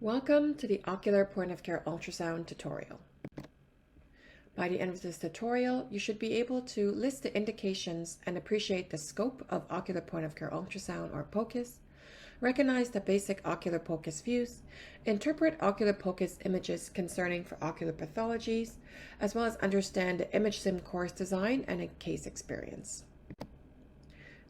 Welcome to the Ocular Point of Care Ultrasound tutorial. By the end of this tutorial, you should be able to list the indications and appreciate the scope of Ocular Point of Care Ultrasound or POCUS, recognize the basic ocular POCUS views, interpret ocular POCUS images concerning for ocular pathologies, as well as understand the ImageSim course design and a case experience.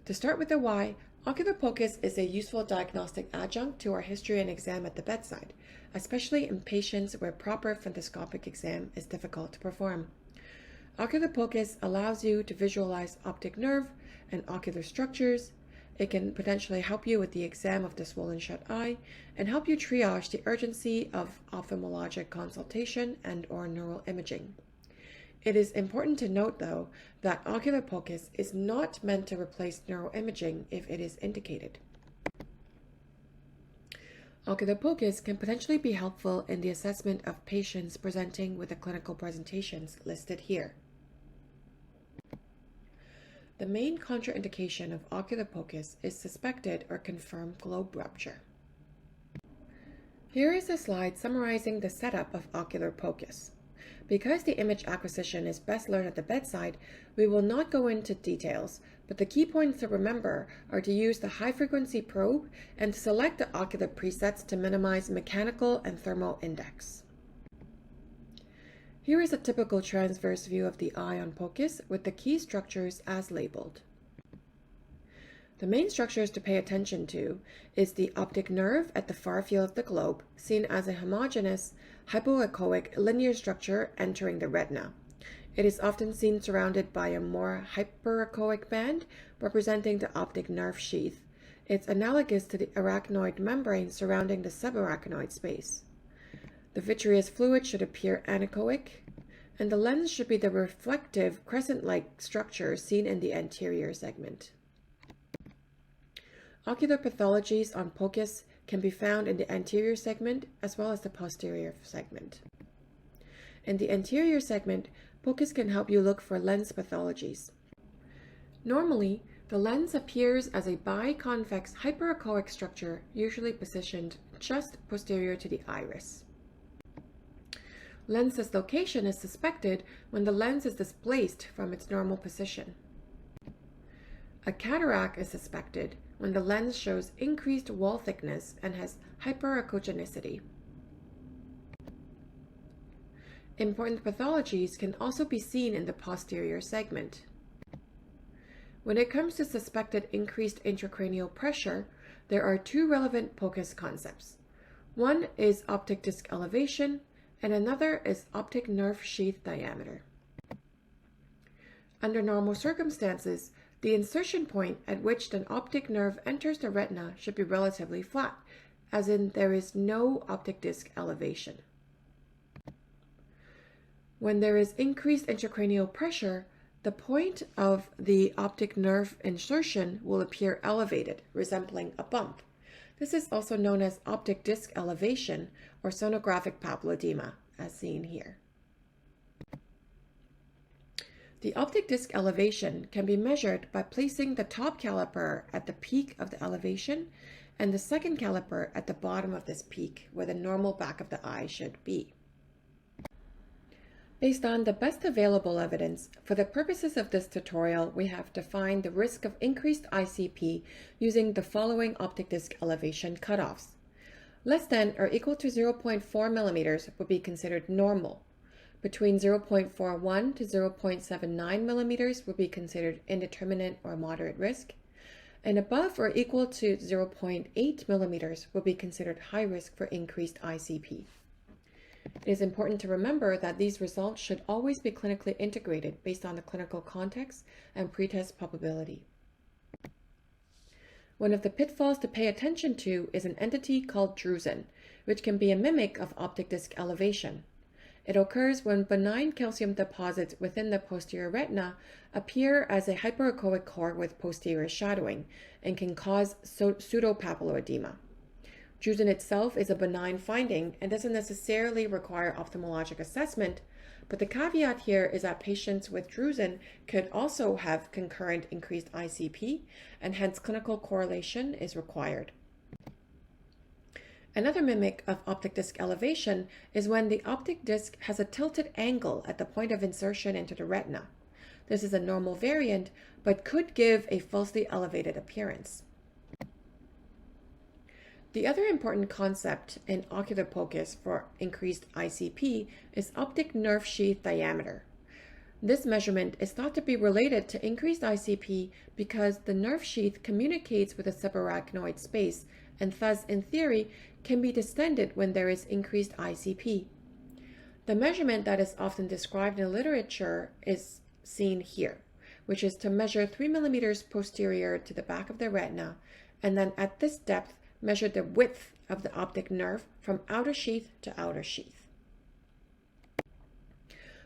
To start with the why, ocular POCUS is a useful diagnostic adjunct to our history and exam at the bedside, especially in patients where proper fundoscopic exam is difficult to perform. Ocular POCUS allows you to visualize optic nerve and ocular structures. It can potentially help you with the exam of the swollen shut eye and help you triage the urgency of ophthalmologic consultation and/or neural imaging. It is important to note, though, that ocular POCUS is not meant to replace neuroimaging if it is indicated. Ocular POCUS can potentially be helpful in the assessment of patients presenting with the clinical presentations listed here. The main contraindication of ocular POCUS is suspected or confirmed globe rupture. Here is a slide summarizing the setup of ocular POCUS. Because the image acquisition is best learned at the bedside, we will not go into details, but the key points to remember are to use the high-frequency probe and to select the ocular presets to minimize mechanical and thermal index. Here is a typical transverse view of the eye on POCUS with the key structures as labeled. The main structures to pay attention to is the optic nerve at the far field of the globe, seen as a homogeneous, hypoechoic linear structure entering the retina. It is often seen surrounded by a more hyperechoic band representing the optic nerve sheath. It's analogous to the arachnoid membrane surrounding the subarachnoid space. The vitreous fluid should appear anechoic, and the lens should be the reflective crescent-like structure seen in the anterior segment. Ocular pathologies on POCUS can be found in the anterior segment as well as the posterior segment. In the anterior segment, POCUS can help you look for lens pathologies. Normally, the lens appears as a biconvex hyperechoic structure usually positioned just posterior to the iris. Lens dislocation is suspected when the lens is displaced from its normal position. A cataract is suspected when the lens shows increased wall thickness and has hyperechogenicity. Important pathologies can also be seen in the posterior segment. When it comes to suspected increased intracranial pressure, there are two relevant POCUS concepts. One is optic disc elevation, and another is optic nerve sheath diameter. Under normal circumstances, the insertion point at which an optic nerve enters the retina should be relatively flat, as in there is no optic disc elevation. When there is increased intracranial pressure, the point of the optic nerve insertion will appear elevated, resembling a bump. This is also known as optic disc elevation or sonographic papilledema, as seen here. The optic disc elevation can be measured by placing the top caliper at the peak of the elevation and the second caliper at the bottom of this peak, where the normal back of the eye should be. Based on the best available evidence, for the purposes of this tutorial, we have defined the risk of increased ICP using the following optic disc elevation cutoffs. Less than or equal to 0.4 millimeters would be considered normal. Between 0.41 to 0.79 millimeters would be considered indeterminate or moderate risk, and above or equal to 0.8 millimeters would be considered high risk for increased ICP. It is important to remember that these results should always be clinically integrated based on the clinical context and pretest probability. One of the pitfalls to pay attention to is an entity called drusen, which can be a mimic of optic disc elevation. It occurs when benign calcium deposits within the posterior retina appear as a hyperechoic core with posterior shadowing and can cause pseudopapilloedema. Drusen itself is a benign finding and doesn't necessarily require ophthalmologic assessment, but the caveat here is that patients with drusen could also have concurrent increased ICP, and hence clinical correlation is required. Another mimic of optic disc elevation is when the optic disc has a tilted angle at the point of insertion into the retina. This is a normal variant, but could give a falsely elevated appearance. The other important concept in ocular focus for increased ICP is optic nerve sheath diameter. This measurement is thought to be related to increased ICP because the nerve sheath communicates with the subarachnoid space and thus, in theory, can be distended when there is increased ICP. The measurement that is often described in the literature is seen here, which is to measure 3 millimeters posterior to the back of the retina, and then at this depth, measure the width of the optic nerve from outer sheath to outer sheath.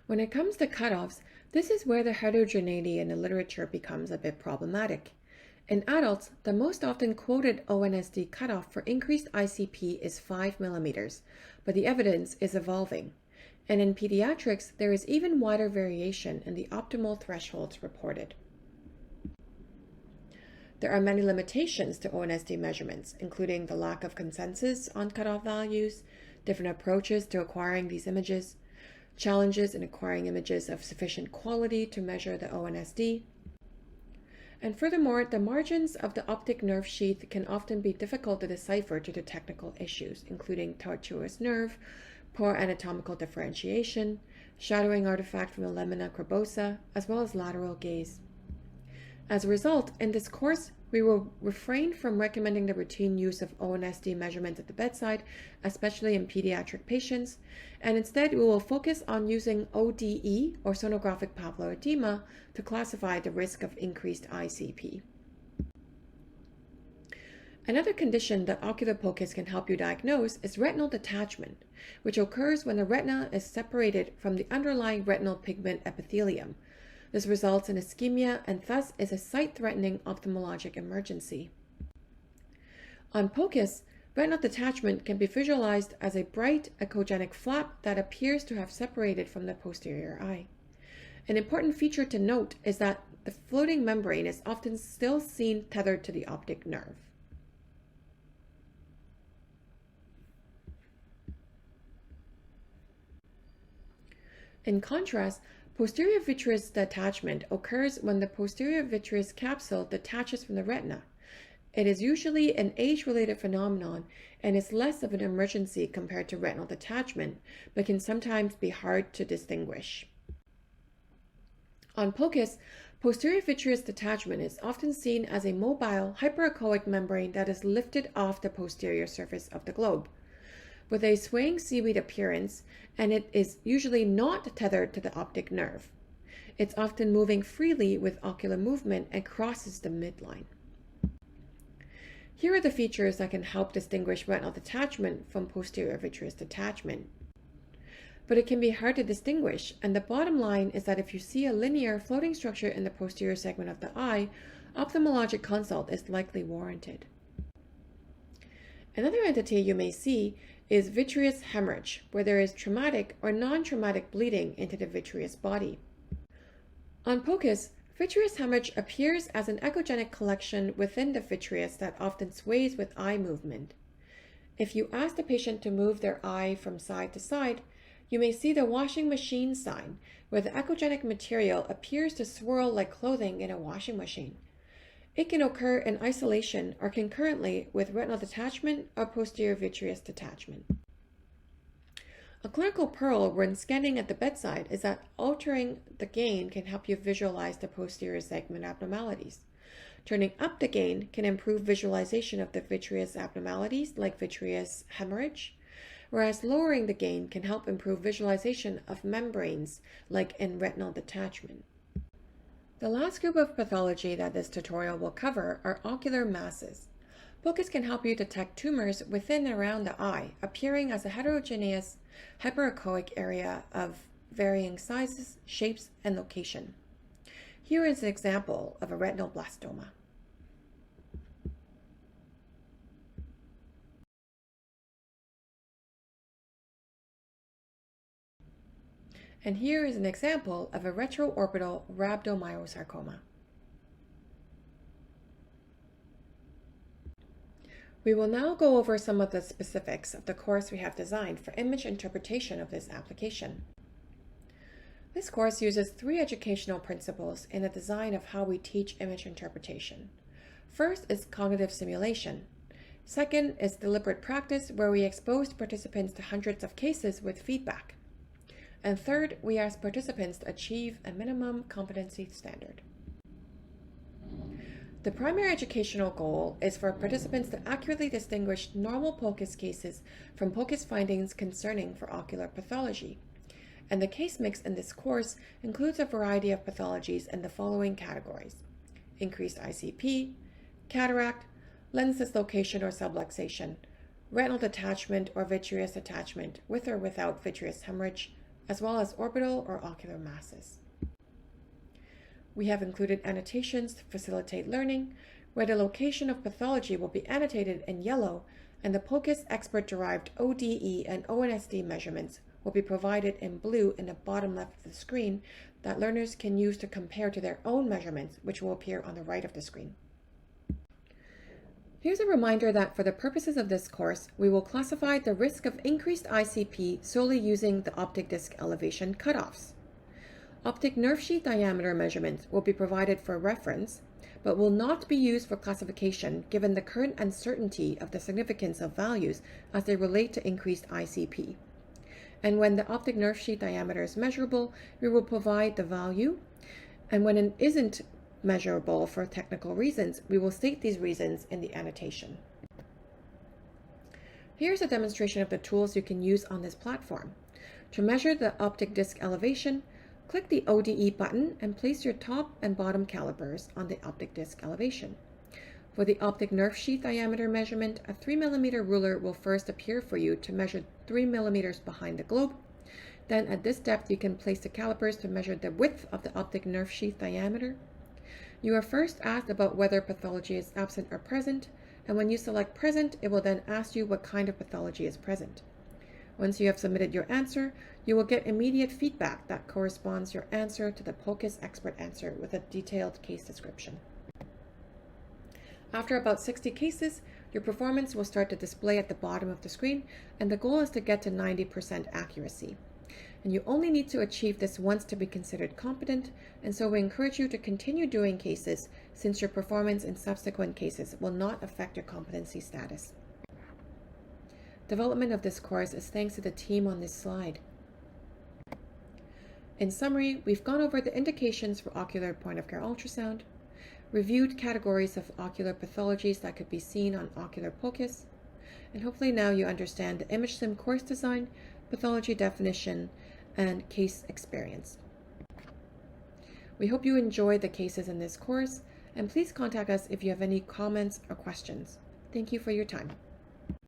When it comes to cutoffs, this is where the heterogeneity in the literature becomes a bit problematic. In adults, the most often quoted ONSD cutoff for increased ICP is 5 millimeters, but the evidence is evolving. And in pediatrics, there is even wider variation in the optimal thresholds reported. There are many limitations to ONSD measurements, including the lack of consensus on cutoff values, different approaches to acquiring these images, challenges in acquiring images of sufficient quality to measure the ONSD, and furthermore, the margins of the optic nerve sheath can often be difficult to decipher due to technical issues, including tortuous nerve, poor anatomical differentiation, shadowing artifact from the lamina cribosa, as well as lateral gaze. As a result, in this course, we will refrain from recommending the routine use of ONSD measurements at the bedside, especially in pediatric patients, and instead we will focus on using ODE, or sonographic papillary edema, to classify the risk of increased ICP. Another condition that ocular focus can help you diagnose is retinal detachment, which occurs when the retina is separated from the underlying retinal pigment epithelium. This results in ischemia and thus is a sight-threatening ophthalmologic emergency. On POCUS, retinal detachment can be visualized as a bright echogenic flap that appears to have separated from the posterior eye. An important feature to note is that the floating membrane is often still seen tethered to the optic nerve. In contrast, posterior vitreous detachment occurs when the posterior vitreous capsule detaches from the retina. It is usually an age-related phenomenon and is less of an emergency compared to retinal detachment, but can sometimes be hard to distinguish. On POCUS, posterior vitreous detachment is often seen as a mobile hyperechoic membrane that is lifted off the posterior surface of the globe, with a swaying seaweed appearance, and it is usually not tethered to the optic nerve. It's often moving freely with ocular movement and crosses the midline. Here are the features that can help distinguish retinal detachment from posterior vitreous detachment. But it can be hard to distinguish, and the bottom line is that if you see a linear floating structure in the posterior segment of the eye, ophthalmologic consult is likely warranted. Another entity you may see is vitreous hemorrhage, where there is traumatic or non-traumatic bleeding into the vitreous body. On POCUS, vitreous hemorrhage appears as an echogenic collection within the vitreous that often sways with eye movement. If you ask the patient to move their eye from side to side, you may see the washing machine sign, where the echogenic material appears to swirl like clothing in a washing machine. It can occur in isolation or concurrently with retinal detachment or posterior vitreous detachment. A clinical pearl when scanning at the bedside is that altering the gain can help you visualize the posterior segment abnormalities. Turning up the gain can improve visualization of the vitreous abnormalities like vitreous hemorrhage, whereas lowering the gain can help improve visualization of membranes like in retinal detachment. The last group of pathology that this tutorial will cover are ocular masses. POCUS can help you detect tumors within and around the eye, appearing as a heterogeneous hyperechoic area of varying sizes, shapes, and location. Here is an example of a retinal blastoma. And here is an example of a retroorbital rhabdomyosarcoma. We will now go over some of the specifics of the course we have designed for image interpretation of this application. This course uses 3 educational principles in the design of how we teach image interpretation. First is cognitive simulation. Second is deliberate practice, where we expose participants to hundreds of cases with feedback. And third, we ask participants to achieve a minimum competency standard. The primary educational goal is for participants to accurately distinguish normal POCUS cases from POCUS findings concerning for ocular pathology. And the case mix in this course includes a variety of pathologies in the following categories: increased ICP, cataract, lens dislocation or subluxation, retinal detachment or vitreous attachment with or without vitreous hemorrhage, as well as orbital or ocular masses. We have included annotations to facilitate learning, where the location of pathology will be annotated in yellow, and the POCUS expert-derived ODE and ONSD measurements will be provided in blue in the bottom left of the screen that learners can use to compare to their own measurements, which will appear on the right of the screen. Here's a reminder that for the purposes of this course, we will classify the risk of increased ICP solely using the optic disc elevation cutoffs. Optic nerve sheath diameter measurements will be provided for reference, but will not be used for classification given the current uncertainty of the significance of values as they relate to increased ICP. And when the optic nerve sheath diameter is measurable, we will provide the value, and when it isn't measurable for technical reasons, we will state these reasons in the annotation. Here's a demonstration of the tools you can use on this platform. To measure the optic disc elevation, click the ODE button and place your top and bottom calipers on the optic disc elevation. For the optic nerve sheath diameter measurement, a 3 mm ruler will first appear for you to measure 3 mm behind the globe. Then at this depth, you can place the calipers to measure the width of the optic nerve sheath diameter. You are first asked about whether pathology is absent or present, and when you select present, it will then ask you what kind of pathology is present. Once you have submitted your answer, you will get immediate feedback that corresponds your answer to the POCUS expert answer with a detailed case description. After about 60 cases, your performance will start to display at the bottom of the screen, and the goal is to get to 90% accuracy. And you only need to achieve this once to be considered competent, and so we encourage you to continue doing cases since your performance in subsequent cases will not affect your competency status. Development of this course is thanks to the team on this slide. In summary, we've gone over the indications for ocular point-of-care ultrasound, reviewed categories of ocular pathologies that could be seen on ocular POCUS, and hopefully now you understand the ImageSim course design, pathology definition, and case experience. We hope you enjoyed the cases in this course, and please contact us if you have any comments or questions. Thank you for your time.